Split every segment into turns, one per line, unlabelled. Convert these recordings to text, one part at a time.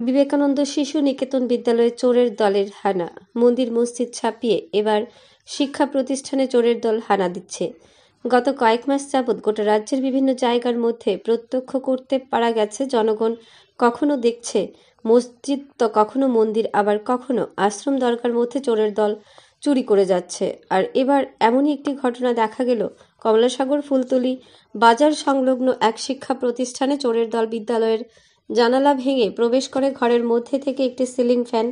বিবেকানন্দ শিশু নিকেতন বিদ্যালয়ে চোরের দলের হানা। মন্দির মসজিদ ছাপিয়ে এবার শিক্ষা প্রতিষ্ঠানে চোরের দল হানা দিচ্ছে। গত কয়েক মাস যাবৎ গোটা রাজ্যের বিভিন্ন জায়গার মধ্যে প্রত্যক্ষ করতে পারা গেছে জনগণ কখনো দেখছে মসজিদ, তো কখনো মন্দির, আবার কখনো আশ্রম দরগার মধ্যে চোরের দল চুরি করে যাচ্ছে। আর এবার এমনই একটি ঘটনা দেখা গেল কমলাসাগর ফুলতলি বাজার সংলগ্ন এক শিক্ষা প্রতিষ্ঠানে চোরের দল বিদ্যালয়ের জানালা ভেঙে প্রবেশ করে ঘরের মধ্যে থেকে একটি সিলিং ফ্যান,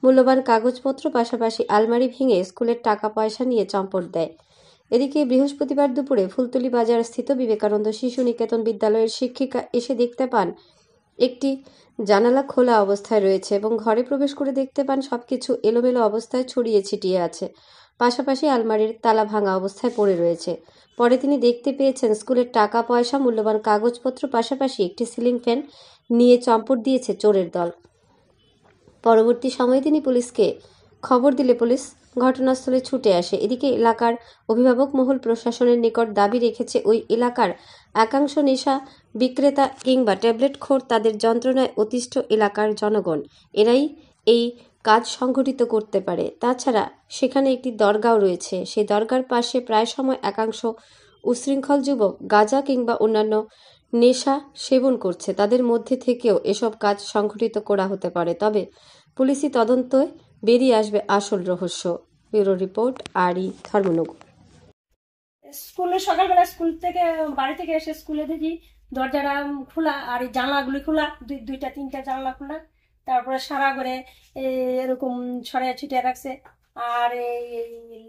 মূল্যবান কাগজপত্র, পাশাপাশি আলমারি ভেঙে স্কুলের টাকা পয়সা নিয়ে চম্পট দেয়। এদিকে বৃহস্পতিবার দুপুরে ফুলতলি বাজার স্থিত বিবেকানন্দ শিশু নিকেতন বিদ্যালয়ের শিক্ষিকা এসে দেখতে পান একটি জানালা খোলা অবস্থায় রয়েছে এবং ঘরে প্রবেশ করে দেখতে পান সবকিছু এলোমেলো অবস্থায় ছড়িয়ে ছিটিয়ে আছে, পাশাপাশি আলমারির তালা ভাঙা অবস্থায় পড়ে রয়েছে। পরে তিনি দেখতে পেয়েছেন স্কুলের টাকা পয়সা, মূল্যবান কাগজপত্র, পাশাপাশি একটি সিলিং ফ্যান নিয়ে চম্পট দিয়েছে চোরের দল। পরবর্তী সময়ে তিনি পুলিশকে খবর দিলে পুলিশ ঘটনাস্থলে ছুটে আসে। এদিকে এলাকার অভিভাবক মহল প্রশাসনের নিকট দাবি রেখেছে ওই এলাকার একাংশ নেশা বিক্রেতা কিংবা ট্যাবলেটখোর, তাদের যন্ত্রণায় অতিষ্ঠ এলাকার জনগণ, এরাই এই কাজ সংঘটিত করতে পারে। তাছাড়া সেখানে একটি দরগাও রয়েছে, সেই দরগার পাশে প্রায় সময় একাংশ উশৃঙ্খল যুবক গাঁজা কিংবা অন্যান্য নেশা সেবন করছে, তাদের মধ্যে থেকেও এসব কাজ সংঘটিত করা হতে পারে। তবে পুলিশি তদন্তে বেরিয়ে আসবে আসল রহস্য। ব্যুরো রিপোর্ট, আরই, ধর্মনগর।
স্কুলে সকালবেলা স্কুল থেকে বাড়ি থেকে এসে স্কুলে দেখি দরজাটা খোলা আর এই জানলাগুলি খোলা, দুইটা তিনটা জানলা খোলা। তারপরে সারা করে এরকম ছড়িয়ে ছিটিয়ে রাখছে, আর এই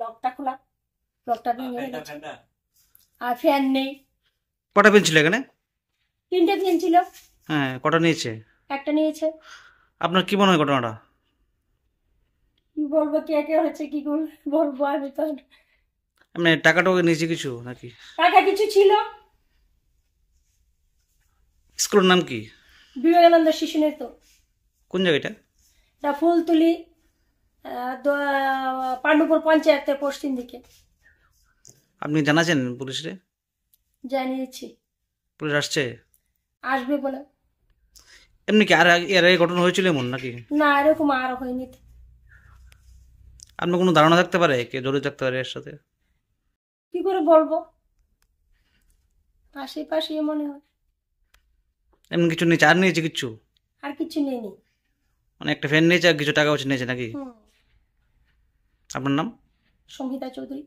লকটা খোলা, লকটা ভেঙে আর ফ্যান নেই।
কটা পেন ছিল এখানে?
3টে ফ্যান ছিল।
হ্যাঁ, কটা নিয়েছে?
একটা নিয়েছে।
আপনার কি মনে হয় ঘটনাটা?
কি বলবো, কে কে হচ্ছে কি বলবো, আমি তো
মানে টাকাটাও নিয়েছে কিছু নাকি?
টাকা কিছু ছিল।
স্কুলের নাম কি?
বিবেকানন্দ শিশু নিকেতন।
কোন জায়গাটা?
এটা ফুলতলি পাণ্ডুপুর পঞ্চায়েতের পশ্চিম দিকে।
আপনি জানাছেন পুলিশে?
জানিয়েছি,
পুলিশ আসছে?
আসবে বলে।
এমনি কি এর আগে ঘটনা হয়েছিল এমন নাকি?
না, এরকম আর হয়নি।
আপনার কোনো ধারণা থাকতে পারে কে জড়িত থাকতে পারে এর সাথে?
কি করে বলবো, আশেপাশে মনে হয়।
এমন কিছু নিয়েছে? আর নিয়েছে কিছু?
আর কিছু নেই।
মানে একটা ফ্যান নিয়েছে আর কিছু টাকা পয়সা নিয়েছে নাকি?
হুম।
আপনার নাম?
সংহিতা চৌধুরী।